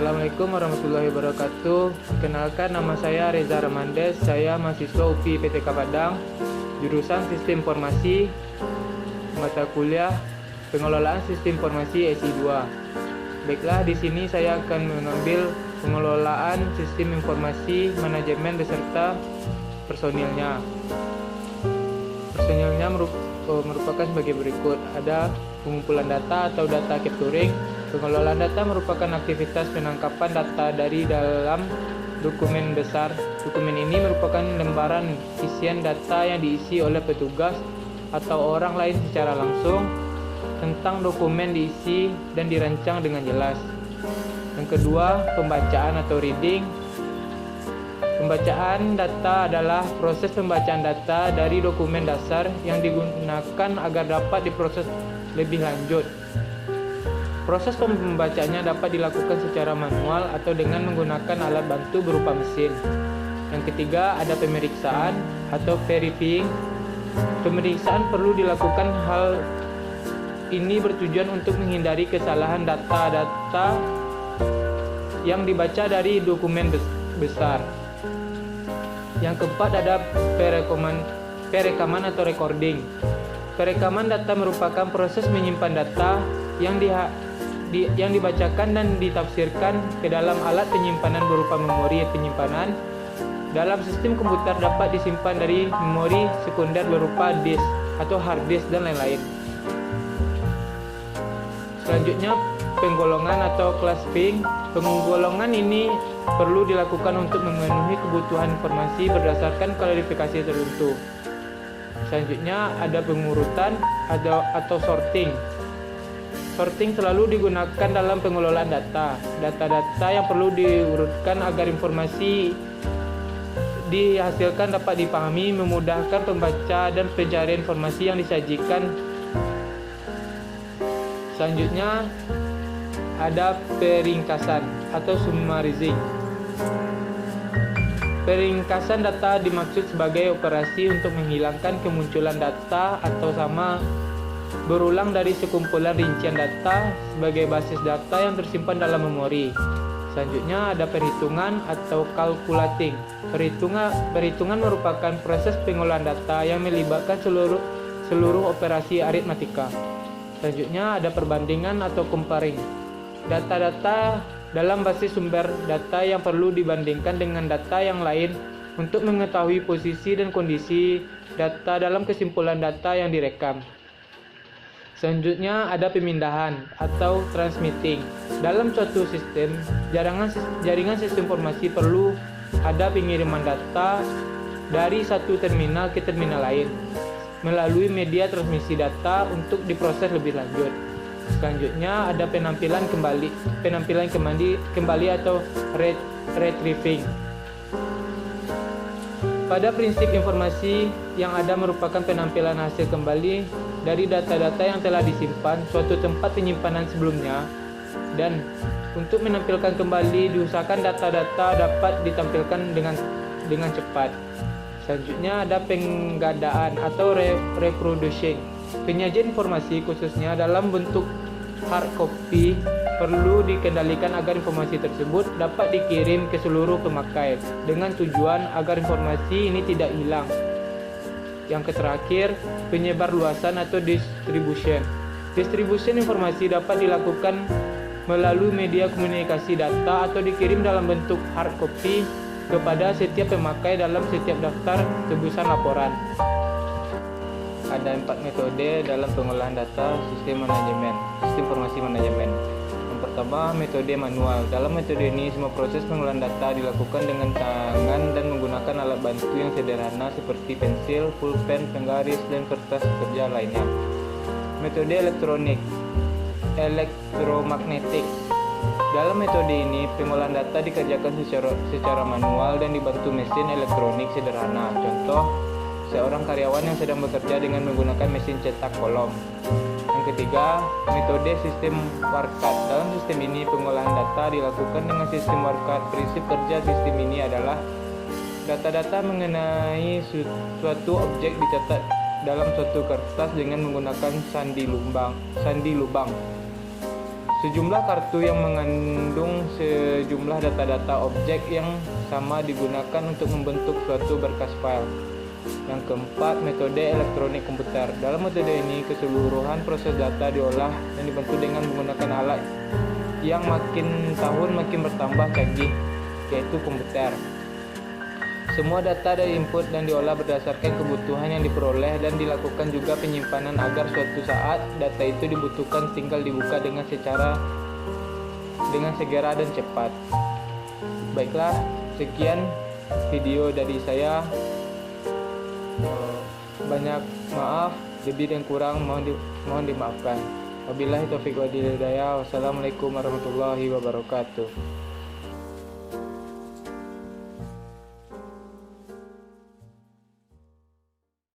Assalamualaikum warahmatullahi wabarakatuh. Perkenalkan, nama saya Reza Ramandes. Saya mahasiswa UPI PTK Padang, jurusan Sistem Informasi, mata kuliah Pengelolaan Sistem Informasi SI2. Baiklah, di sini saya akan mengambil pengelolaan sistem informasi manajemen beserta personilnya. Personilnya merupakan sebagai berikut. Ada pengumpulan data atau data capturing. Pengelolaan data merupakan aktivitas penangkapan data dari dalam dokumen besar. Dokumen ini merupakan lembaran isian data yang diisi oleh petugas atau orang lain secara langsung tentang dokumen diisi dan dirancang dengan jelas. Yang kedua, pembacaan atau reading. Pembacaan data adalah proses pembacaan data dari dokumen dasar yang digunakan agar dapat diproses lebih lanjut. Proses pembacaannya dapat dilakukan secara manual atau dengan menggunakan alat bantu berupa mesin. Yang ketiga, ada pemeriksaan atau verifying. Pemeriksaan perlu dilakukan. Hal ini bertujuan untuk menghindari kesalahan data-data yang dibaca dari dokumen besar. Yang keempat, ada perekaman atau recording. Perekaman data merupakan proses menyimpan data yang dibacakan dan ditafsirkan ke dalam alat penyimpanan berupa memori penyimpanan. Dalam sistem komputer dapat disimpan dari memori sekunder berupa disk atau hard disk dan lain-lain. Selanjutnya, penggolongan atau classifying. Penggolongan ini perlu dilakukan untuk memenuhi kebutuhan informasi berdasarkan klasifikasi tertentu. Selanjutnya, ada pengurutan atau sorting. Sorting selalu digunakan dalam pengelolaan data. Data-data yang perlu diurutkan agar informasi dihasilkan dapat dipahami, memudahkan pembaca dan pencarian informasi yang disajikan. Selanjutnya, ada peringkasan atau summarizing. Peringkasan data dimaksud sebagai operasi untuk menghilangkan kemunculan data atau sama berulang dari sekumpulan rincian data sebagai basis data yang tersimpan dalam memori. Selanjutnya, ada perhitungan atau calculating. Perhitungan merupakan proses pengolahan data yang melibatkan seluruh operasi aritmatika. Selanjutnya, ada perbandingan atau comparing. Data-data dalam basis sumber data yang perlu dibandingkan dengan data yang lain untuk mengetahui posisi dan kondisi data dalam kesimpulan data yang direkam. Selanjutnya, ada pemindahan atau transmitting. Dalam suatu sistem, jaringan sistem informasi perlu ada pengiriman data dari satu terminal ke terminal lain melalui media transmisi data untuk diproses lebih lanjut. Selanjutnya, ada penampilan kembali atau retrieving. Pada prinsip, informasi yang ada merupakan penampilan hasil kembali dari data-data yang telah disimpan suatu tempat penyimpanan sebelumnya, dan untuk menampilkan kembali diusahakan data-data dapat ditampilkan dengan cepat. Selanjutnya, ada penggadaan atau reproducing. Penyajian informasi khususnya dalam bentuk hard copy perlu dikendalikan agar informasi tersebut dapat dikirim ke seluruh pemakai dengan tujuan agar informasi ini tidak hilang. Yang terakhir, penyebarluasan atau distribution. Distribution informasi dapat dilakukan melalui media komunikasi data atau dikirim dalam bentuk hard copy kepada setiap pemakai dalam setiap daftar tebusan laporan. Ada 4 metode dalam pengolahan data sistem informasi manajemen. Yang pertama, metode manual. Dalam metode ini, semua proses pengolahan data dilakukan dengan tangan dan menggunakan alat bantu yang sederhana seperti pensil, pulpen, penggaris, dan kertas kerja lainnya. Metode elektromagnetik. Dalam metode ini, pengolahan data dikerjakan secara manual dan dibantu mesin elektronik sederhana. Contoh, seorang karyawan yang sedang bekerja dengan menggunakan mesin cetak kolom. Yang ketiga, metode sistem WARCAT. Dalam sistem ini, pengolahan data dilakukan dengan sistem WARCAT. Prinsip kerja sistem ini adalah data-data mengenai suatu objek dicatat dalam suatu kertas dengan menggunakan sandi lubang. Sejumlah kartu yang mengandung sejumlah data-data objek yang sama digunakan untuk membentuk suatu berkas file. Yang keempat, metode elektronik komputer. Dalam metode ini, keseluruhan proses data diolah dan dibentuk dengan menggunakan alat yang makin tahun makin bertambah canggih, yaitu komputer. Semua data dari input dan diolah berdasarkan kebutuhan yang diperoleh dan dilakukan juga penyimpanan agar suatu saat data itu dibutuhkan tinggal dibuka dengan segera dan cepat. Baiklah, sekian video dari saya. Banyak maaf, lebih dan kurang mohon dimaafkan. Wabillahi taufiq wal hidayah. Wassalamualaikum warahmatullahi wabarakatuh.